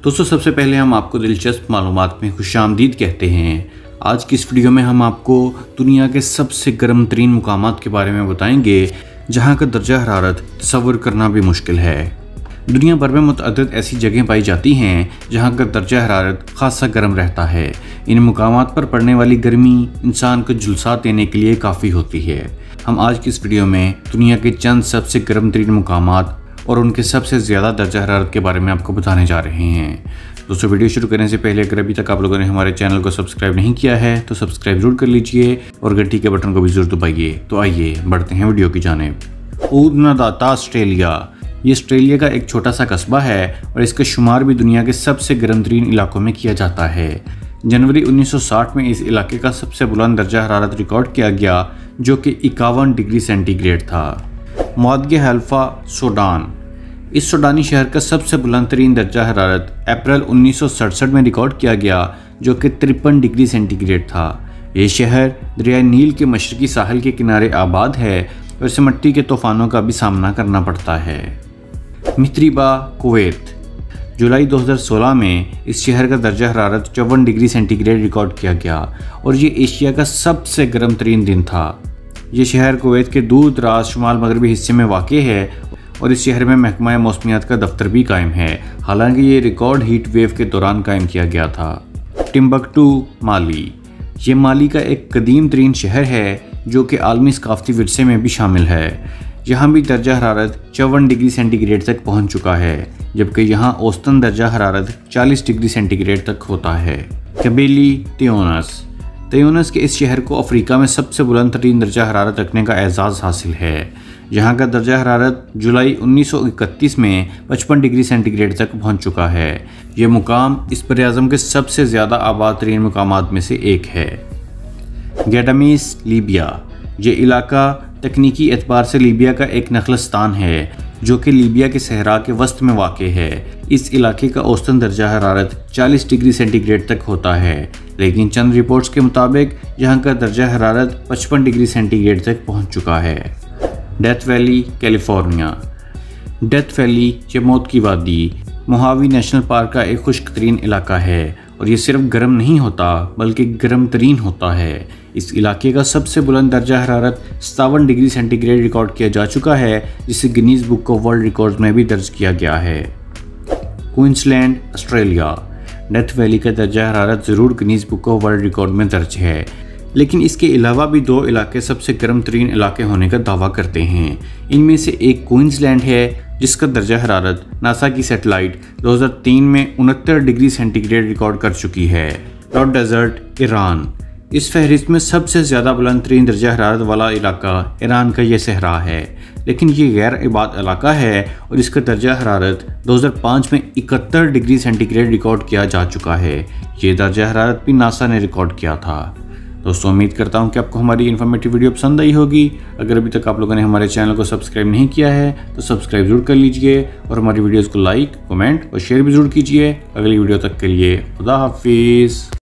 दोस्तों सबसे पहले हम आपको दिलचस्प मालूमात में खुशामदीद कहते हैं। आज की इस वीडियो में हम आपको दुनिया के सबसे गर्म तरीन मुकामात के बारे में बताएंगे जहां का दर्जा हरारत तसव्वुर करना भी मुश्किल है। दुनिया भर में मुतअद्दिद ऐसी जगहें पाई जाती हैं जहां का दर्जा हरारत खासा गर्म रहता है। इन मुकामात पर पड़ने वाली गर्मी इंसान को झुलसा देने के लिए काफ़ी होती है। हम आज की इस वीडियो में दुनिया के चंद सबसे गर्म तरीन मुकामात और उनके सबसे ज़्यादा दर्जा हरारत के बारे में आपको बताने जा रहे हैं। दोस्तों वीडियो शुरू करने से पहले अगर अभी तक आप लोगों ने हमारे चैनल को सब्सक्राइब नहीं किया है तो सब्सक्राइब जरूर कर लीजिए और घंटी के बटन को भी जरूर दबाइए। तो आइए बढ़ते हैं वीडियो की जानिब। ऊदनादाता ऑस्ट्रेलिया, ये ऑस्ट्रेलिया का एक छोटा सा कस्बा है और इसका शुमार भी दुनिया के सबसे गर्म तरीन इलाकों में किया जाता है। जनवरी 1960 में इस इलाके का सबसे बुलंद दर्जा हरारत रिकॉर्ड किया गया जो कि 51 डिग्री सेंटीग्रेड था। मुआदगे हल्फा सूडान, इस सूडानी शहर का सबसे बुलंद तरीन दर्जा हरारत अप्रैल 1967 में रिकॉर्ड किया गया जो कि 53 डिग्री सेंटीग्रेड था। ये शहर दरिया नील के मशरकी साहल के किनारे आबाद है और इसे मिट्टी के तूफ़ानों का भी सामना करना पड़ता है। मित्रिबा कुवैत, जुलाई 2016 में इस शहर का दर्जा हरारत 54 डिग्री सेंटीग्रेड रिकॉर्ड किया गया और ये एशिया का सबसे गर्म तरीन दिन था। ये शहर कुवैत के दूर दराज शुमाल मगरबी हिस्से में वाक़ है और इस शहर में महकमा मौसमियात का दफ्तर भी कायम है। हालांकि ये रिकॉर्ड हीट वेव के दौरान कायम किया गया था। टिम्बकटू, माली, ये माली का एक कदीम तरीन शहर है जो कि आलमी सकाफती विरसे में भी शामिल है। यहाँ भी दर्जा हरारत 54 डिग्री सेंटीग्रेड तक पहुँच चुका है जबकि यहाँ औसतन दर्जा हरारत 40 डिग्री सेंटीग्रेड तक होता है। कबीली त्यूनिस, त्यूनिस के इस शहर को अफ्रीका में सबसे बुलंद तरीन दर्जा हरारत रखने का एजाज़ हासिल है। यहाँ का दर्जा हरारत जुलाई 1931 में 55 डिग्री सेंटीग्रेड तक पहुँच चुका है। ये मुकाम इस बरआज़म के सबसे ज़्यादा आबाद तरीन मुकामात में से एक है। गैडामीस, लीबिया, ये इलाका तकनीकी एतबार से लीबिया का एक नखलस्तान है जो कि लीबिया के सहरा के वस्त में वाक़ है। इस इलाके का औसतन दर्जा हरारत 40 डिग्री सेंटीग्रेड तक होता है, लेकिन चंद रिपोर्ट्स के मुताबिक यहाँ का दर्जा हरारत 55 डिग्री सेंटीग्रेड तक पहुँच चुका है। Death valley, California, death valley ये मौत की वादी मोहावी नेशनल पार्क का एक खुश्क तरीन इलाका है और ये सिर्फ गर्म नहीं होता बल्कि गर्म तरीन होता है। इस इलाके का सबसे बुलंद दर्जा हरारत 57 डिग्री सेंटीग्रेड रिकॉर्ड किया जा चुका है जिसे Guinness book of world records में भी दर्ज किया गया है। क्वींसलैंड, ऑस्ट्रेलिया, डेथ वैली का दर्जा हरारत ज़रूर Guinness book of world record में दर्ज है, लेकिन इसके अलावा भी दो इलाके सबसे गर्म तरीन इलाके होने का दावा करते हैं। इनमें से एक क्वींसलैंड है जिसका दर्जा हरारत नासा की सैटेलाइट 2003 में 69 डिग्री सेंटीग्रेड रिकॉर्ड कर चुकी है। रॉड डेजर्ट, ईरान, इस फहरिस्त में सबसे ज़्यादा बुलंद तरीन दर्जा हरारत वाला इलाका ईरान का ये सहरा है, लेकिन ये गैर इबाद इलाका है और इसका दर्जा हरारत 2005 में 71 डिग्री सेंटीग्रेड रिकॉर्ड किया जा चुका है। ये दर्जा हरारत भी नासा ने रिकॉर्ड किया था। दोस्तों उम्मीद करता हूँ कि आपको हमारी इन्फॉर्मेटिव वीडियो पसंद आई होगी। अगर अभी तक आप लोगों ने हमारे चैनल को सब्सक्राइब नहीं किया है तो सब्सक्राइब जरूर कर लीजिए और हमारी वीडियोज़ को लाइक, कमेंट और शेयर भी जरूर कीजिए। अगली वीडियो तक के लिए खुदा हाफिज़।